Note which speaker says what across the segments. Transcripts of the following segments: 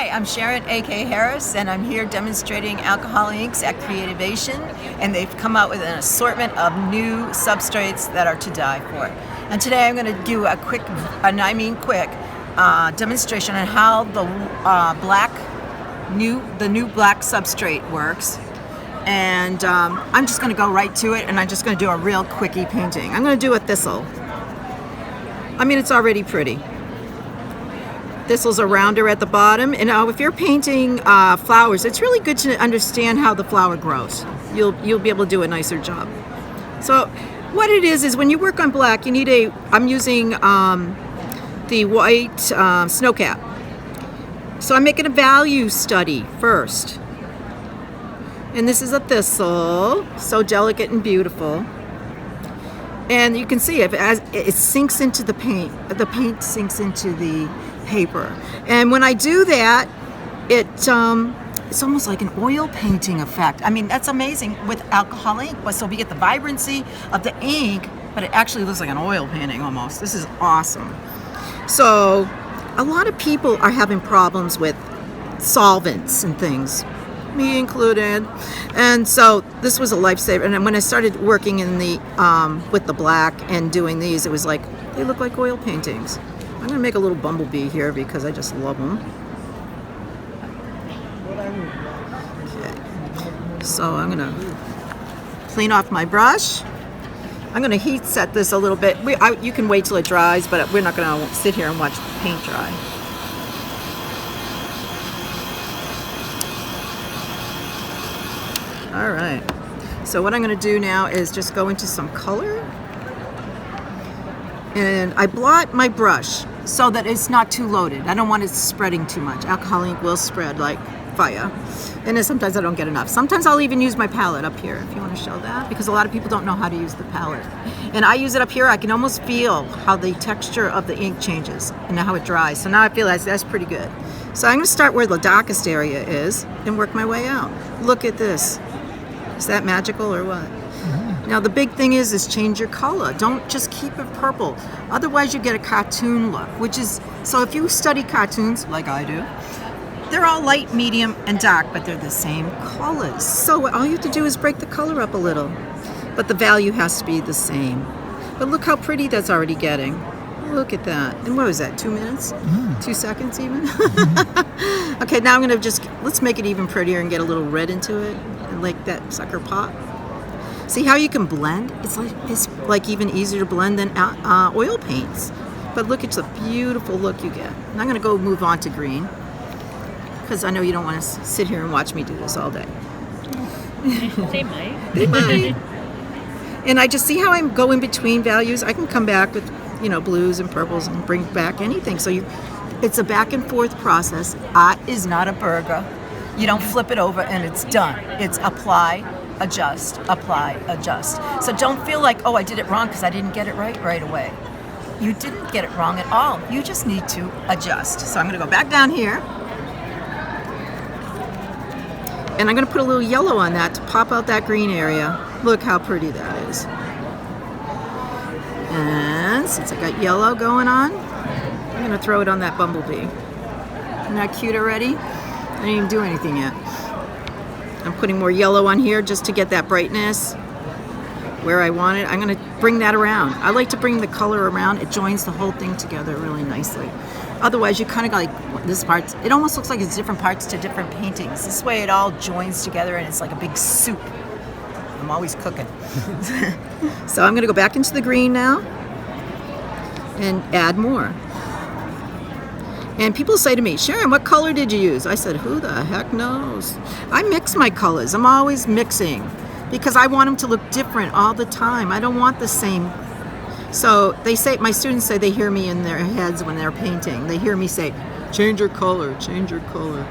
Speaker 1: Hi, I'm Sharen AK Harris, and I'm here demonstrating alcohol inks at Creativation, and they've come out with an assortment of new substrates that are to die for. And today I'm going to do a quick demonstration on how the new black substrate works. And I'm just going to go right to it, and I'm just going to do a real quickie painting. I'm going to do a thistle. I mean, it's already pretty. Thistles are rounder at the bottom, and if you're painting flowers, it's really good to understand how the flower grows. You'll be able to do a nicer job. So what it is when you work on black, you need I'm using the white snowcap. So I'm making a value study first. And this is a thistle, so delicate and beautiful. And you can see it sinks into the paint. The paint sinks into the paper. And when I do that, it's almost like an oil painting effect. I mean, that's amazing with alcohol ink. So we get the vibrancy of the ink, but it actually looks like an oil painting almost. This is awesome. So a lot of people are having problems with solvents and things, me included. And so this was a lifesaver. And when I started working in the with the black and doing these, it was like, they look like oil paintings. I'm going to make a little bumblebee here because I just love them. Okay. So I'm going to clean off my brush. I'm going to heat set this a little bit. You can wait till it dries, but we're not going to sit here and watch the paint dry. All right. So what I'm going to do now is just go into some color. And I blot my brush so that it's not too loaded. I don't want it spreading too much. Alcohol ink will spread like fire. And then sometimes I don't get enough. Sometimes I'll even use my palette up here, if you want to show that, because a lot of people don't know how to use the palette. And I use it up here. I can almost feel how the texture of the ink changes and how it dries. So now I feel that's pretty good. So I'm going to start where the darkest area is and work my way out. Look at this. Is that magical or what? Now the big thing is change your color. Don't just keep it purple. Otherwise you get a cartoon look, so if you study cartoons, like I do, they're all light, medium, and dark, but they're the same colors. So all you have to do is break the color up a little. But the value has to be the same. But look how pretty that's already getting. Look at that. And what was that, 2 minutes? 2 seconds even? Okay, now I'm gonna let's make it even prettier and get a little red into it. And like that sucker pop. See how you can blend? It's like even easier to blend than oil paints. But look at the beautiful look you get. And I'm going to go move on to green because I know you don't want to sit here and watch me do this all day.
Speaker 2: They might.
Speaker 1: They might. And I just see how I go in between values. I can come back with blues and purples and bring back anything. So it's a back and forth process. Art is not a burger. You don't flip it over and it's done. It's apply, adjust, apply, adjust. So don't feel like, oh, I did it wrong because I didn't get it right away. You didn't get it wrong at all. You just need to adjust. So I'm going to go back down here. And I'm going to put a little yellow on that to pop out that green area. Look how pretty that is. And since I got yellow going on, I'm going to throw it on that bumblebee. Isn't that cute already? I didn't even do anything yet. I'm putting more yellow on here just to get that brightness where I want it. I'm going to bring that around. I like to bring the color around. It joins the whole thing together really nicely. Otherwise, you kind of like this part. It almost looks like it's different parts to different paintings. This way it all joins together and it's like a big soup. I'm always cooking. So I'm going to go back into the green now and add more. And people say to me, Sharon, what color did you use? I said, who the heck knows? I mix my colors. I'm always mixing because I want them to look different all the time. I don't want the same. So my students say they hear me in their heads when they're painting. They hear me say, change your color, change your color.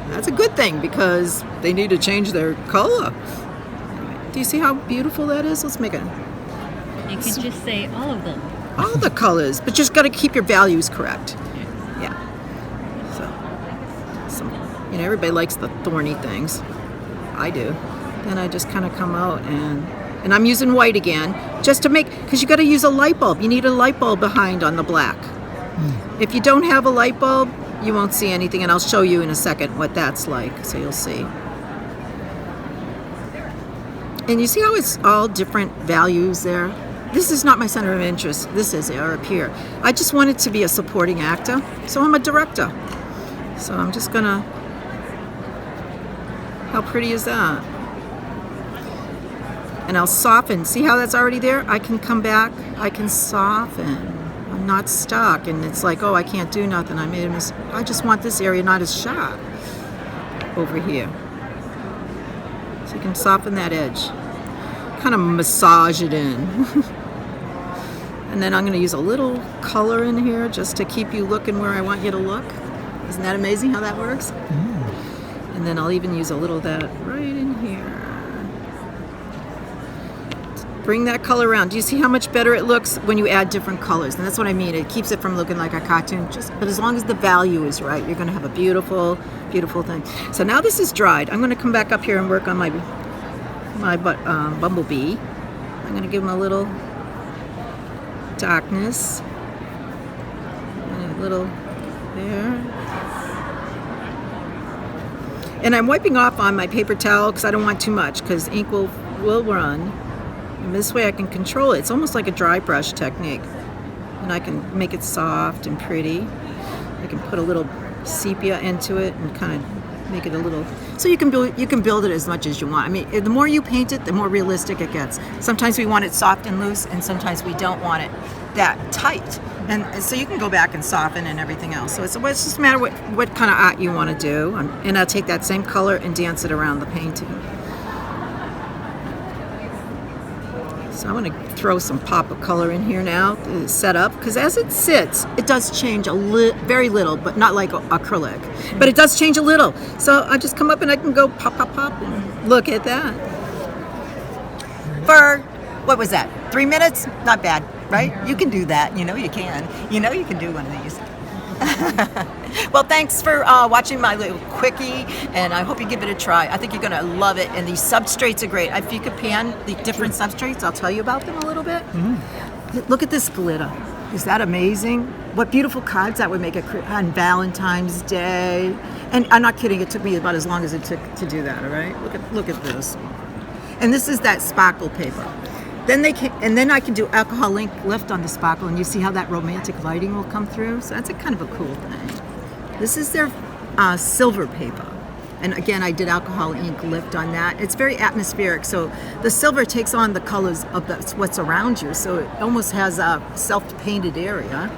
Speaker 1: That's a good thing because they need to change their color. Do you see how beautiful that is? Let's make it.
Speaker 2: You could just say all of them.
Speaker 1: All the colors, but just got to keep your values correct. Yeah. So everybody likes the thorny things. I do. Then I just kind of come out and I'm using white again just to because you got to use a light bulb. You need a light bulb behind on the black. If you don't have a light bulb, you won't see anything, and I'll show you in a second what that's like, so you'll see. And you see how it's all different values there? This is not my center of interest. This is up here. I just want it to be a supporting actor, so I'm a director. So I'm just gonna, how pretty is that? And I'll soften. See how that's already there? I can come back, I can soften. I'm not stuck, and it's like, oh, I can't do nothing. I made a mistake. I just want this area not as sharp over here. So you can soften that edge. Kind of massage it in. And then I'm going to use a little color in here just to keep you looking where I want you to look. Isn't that amazing how that works? And then I'll even use a little of that right in here. Bring that color around. Do you see how much better it looks when you add different colors? And that's what I mean. It keeps it from looking like a cartoon. But as long as the value is right, you're going to have a beautiful, beautiful thing. So now this is dried. I'm going to come back up here and work on my bumblebee. I'm going to give him a little darkness. And a little there. And I'm wiping off on my paper towel because I don't want too much, because ink will run. And this way I can control it. It's almost like a dry brush technique. And I can make it soft and pretty. I can put a little sepia into it and kind of make it a little, so you can build it as much as you want. I mean, the more you paint it, the more realistic it gets. Sometimes we want it soft and loose, and sometimes we don't want it that tight. And so you can go back and soften and everything else. So it's just a matter what kind of art you want to do. And I'll take that same color and dance it around the painting. So I'm going to throw some pop of color in here now to set up, because as it sits, it does change very little, but not like acrylic. But it does change a little. So I just come up and I can go pop, pop, pop, and look at that. For, what was that, 3 minutes? Not bad, right? You can do that. You know you can. You know you can do one of these. Well, thanks for watching my little quickie, and I hope you give it a try. I think you're going to love it, and these substrates are great. If you could pan the different substrates, I'll tell you about them a little bit. Look at this glitter. Is that amazing? What beautiful cards that would make on Valentine's Day. And I'm not kidding, it took me about as long as it took to do that, all right? Look at this. And this is that sparkle paper. Then I can do alcohol ink lift on the sparkle, and you see how that romantic lighting will come through. So that's a kind of a cool thing. This is their silver paper, and again, I did alcohol ink lift on that. It's very atmospheric, so the silver takes on the colors of what's around you, so it almost has a self-painted area.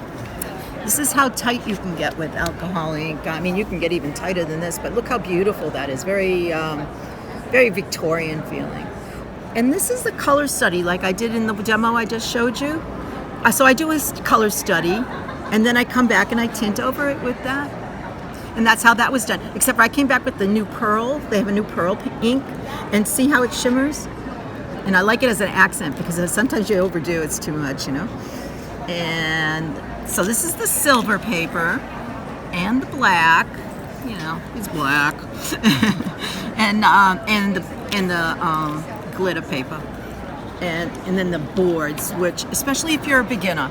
Speaker 1: This is how tight you can get with alcohol ink. I mean, you can get even tighter than this, but look how beautiful that is. Very, very Victorian feeling. And this is the color study like I did in the demo I just showed you. So I do a color study, and then I come back and I tint over it with that. And that's how that was done. Except for I came back with the new pearl. They have a new pearl ink, and see how it shimmers? And I like it as an accent, because sometimes you overdo, it's too much, you know? And so this is the silver paper, and the black, you know, it's black. and the glitter paper, and then the boards, which, especially if you're a beginner,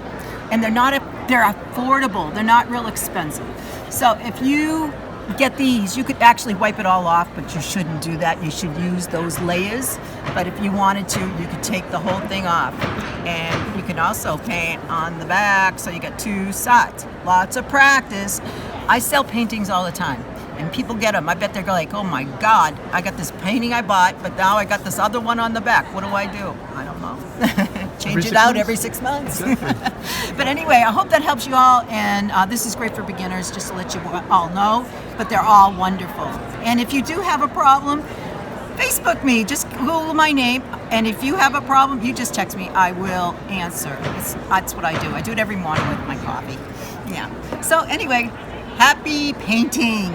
Speaker 1: and they're affordable, they're not real expensive. So if you get these, you could actually wipe it all off, but you shouldn't do that. You should use those layers. But if you wanted to, you could take the whole thing off, and you can also paint on the back, so you get two sides. Lots of practice. I sell paintings all the time, and people get them. I bet they're like, oh my God, I got this painting I bought, but now I got this other one on the back. What do? I don't know. Change it out every 6 months. Exactly. But anyway, I hope that helps you all, and this is great for beginners, just to let you all know, but they're all wonderful. And if you do have a problem, Facebook me, just Google my name, and if you have a problem, you just text me. I will answer. That's what I do. I do it every morning with my coffee. Yeah. So anyway, happy painting.